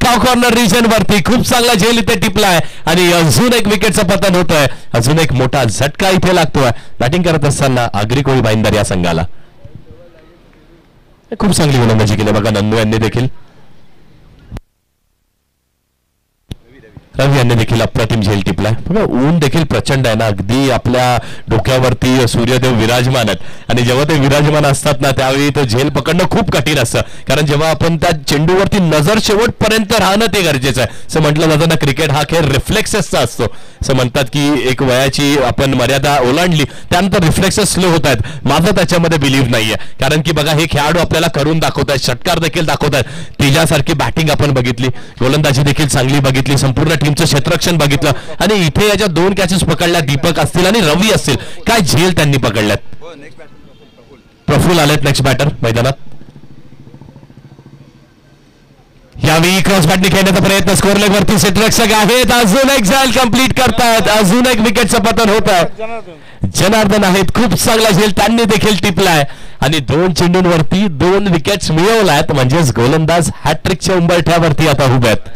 Top corner region वरती खूप चांगला झेल इथे टिपलाय आणि अजून एक विकेटचं पतन होतंय. अजून एक मोठा झटका इथे लागतोय बॅटिंग करत असताना आगरी कोळी भाईंदर या संघाला. खूप चांगली गोलंदाजी केली बघा नंदू यांनी देखील. रवी यांनी देखील अप्रतिम झेल टिपलाय. बघा ऊन देखील प्रचंड आहे ना, अगदी आपल्या डोक्यावरती सूर्यदेव विराजमान आहेत आणि जेव्हा ते विराजमान असतात ना त्यावेळी तो झेल पकडणं खूप कठीण असतं. कारण जेव्हा आपण त्या चेंडूवरती नजर शेवटपर्यंत राहणं ते गरजेचं आहे. असं म्हटलं जातं ना क्रिकेट हा खेळ रिफ्लेक्सेसचा असतो. असं म्हणतात की एक वयाची आपण मर्यादा ओलांडली त्यानंतर रिफ्लेक्सेस स्लो होत आहेत. माझं त्याच्यामध्ये बिलीव्ह नाहीये. कारण की बघा हे खेळाडू आपल्याला करून दाखवत आहेत, षटकार देखील दाखवत आहेत. तेजासारखी बॅटिंग आपण बघितली, गोलंदाजी देखील चांगली बघितली, संपूर्ण टीमचं क्षेत्ररक्षण बघितलं आणि इथे याच्या 2 कॅचेस पकडल्या दीपक असतील आणि रवी असतील. काय झेल त्यांनी पकडल्यात. प्रफुल आलेत नेक्स्ट बॅटर मैदानात. यावेळी क्रॉस बॅटने खेळण्याचा प्रयत्न स्कोअर लेग वरती क्षेत्ररक्षक आहेत. अजून एक झेल कंप्लीट करतायत. अजून एक विकेटचं पतन होत आहे. जनार्दन आहेत. खूप चांगला झेल त्यांनी देखील टिपलाय आणि 2 चेंडूंवरती 2 विकेट्स मिळवल्यात. म्हणजेच गोलंदाज हॅट्रिकच्या उंबरठ्यावरती आता उभे आहेत.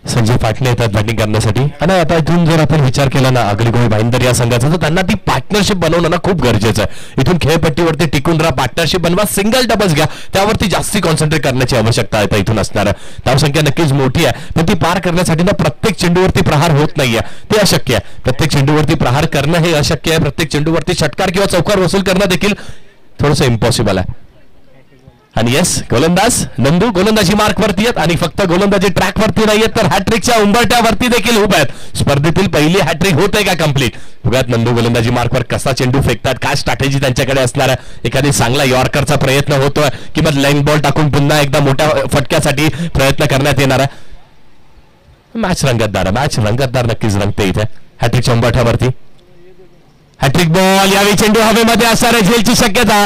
संजय पाटले येतात बॅटिंग करण्यासाठी आणि आता इथून जर आपण विचार केला ना आगरी कोळी भाईंदर या संघाचा तर त्यांना ती पार्टनरशिप बनवणं ना खूप गरजेचं आहे. इथून खेळपट्टीवरती टिकून राहा, पार्टनरशिप बनवा, सिंगल डबल्स घ्या, त्यावरती जास्ती कॉन्सन्ट्रेट करण्याची आवश्यकता आहे. इथून असणार धावसंख्या नक्कीच मोठी आहे पण ती पार करण्यासाठी ना प्रत्येक चेंडूवरती प्रहार होत नाहीये, ते अशक्य आहे. प्रत्येक चेंडूवरती प्रहार करणं हे अशक्य आहे. प्रत्येक चेंडूवरती षटकार किंवा चौकार वसूल करणं देखील थोडंसं इम्पॉसिबल आहे. आणि येस गोलंदाज नंदू गोलंदाजी मार्क वरती आहेत आणि फक्त गोलंदाजी ट्रॅक वरती नाहीयेत तर हॅट्रिकच्या उंबरठ्यावरती देखील उभे आहेत. स्पर्धेतील पहिली हॅट्रिक होते का कंप्लीट. बघात नंदू गोलंदाजी मार्कवर कसा चेंडू फेकतात, काय स्ट्रॅटेजी त्यांच्याकडे असणार आहे. एखादी चांगला यॉर्करचा प्रयत्न होतोय किंवा लाईन बॉल टाकून पुन्हा एकदा मोठ्या फटक्यासाठी प्रयत्न करण्यात येणार आहे. मॅच रंगतदार नक्कीच रंगते इथे हॅट्रिकच्या उंबरठ्यावरती. हॅट्रिक बॉल यावेळी चेंडू हवेमध्ये असणार आहे, झेलची शक्यता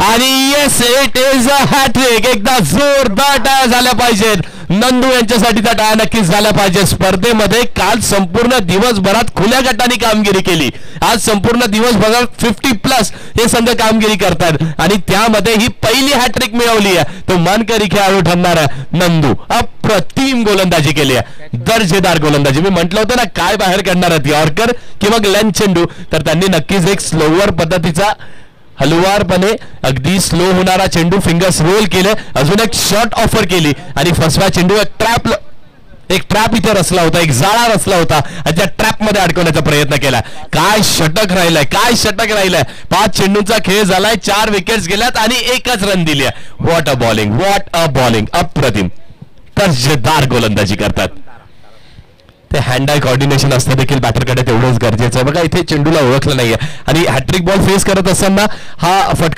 आणि yes it is a hattrick. एकदा जोरदार टाळ्या झाल्या पाहिजेत. नंदू यांच्यासाठी त्या टाळ्या नक्कीच झाल्या पाहिजे. स्पर्धेमध्ये काल संपूर्ण दिवसभरात खुल्या गटाने कामगिरी केली. आज संपूर्ण दिवसभरात 50+ हे संघ कामगिरी करतात आणि त्यामध्ये ही पहिली हॅट्रिक मिळवली आहे. तो मानकरी खेळाडू ठरणार आहे नंदू. अप्रतिम गोलंदाजी केली आहे, दर्जेदार गोलंदाजी. मी म्हटलं होतं ना काय बाहेर काढणार आहेत यॉर्कर किंवा ग्लेन चेंडू, तर त्यांनी नक्कीच एक स्लोवर पद्धतीचा हलवारपणे अगदी स्लो होणारा चेंडू फिंगर्स रोल केले, अजून एक शॉट ऑफर केली आणि फसवा चेंडू एक ट्रॅप इथे रचला होता, एक जाळा रचला होता आणि त्या ट्रॅप मध्ये अडकवण्याचा प्रयत्न केला. काय षटक राहिलाय. 5 चेंडूंचा खेळ झालाय, 4 विकेट्स गेल्यात आणि 1च रन दिली आहे. व्हॉट अ बॉलिंग अप्रतिम. दर्जेदार गोलंदाजी करतात ते. हँड आय कॉर्डिनेशन असतं देखील बॅटरकडे तेवढंच गरजेचं आहे. बघा इथे चेंडूला ओळखलं नाहीये आणि हॅट्रिक बॉल फेस करत असताना हा फटका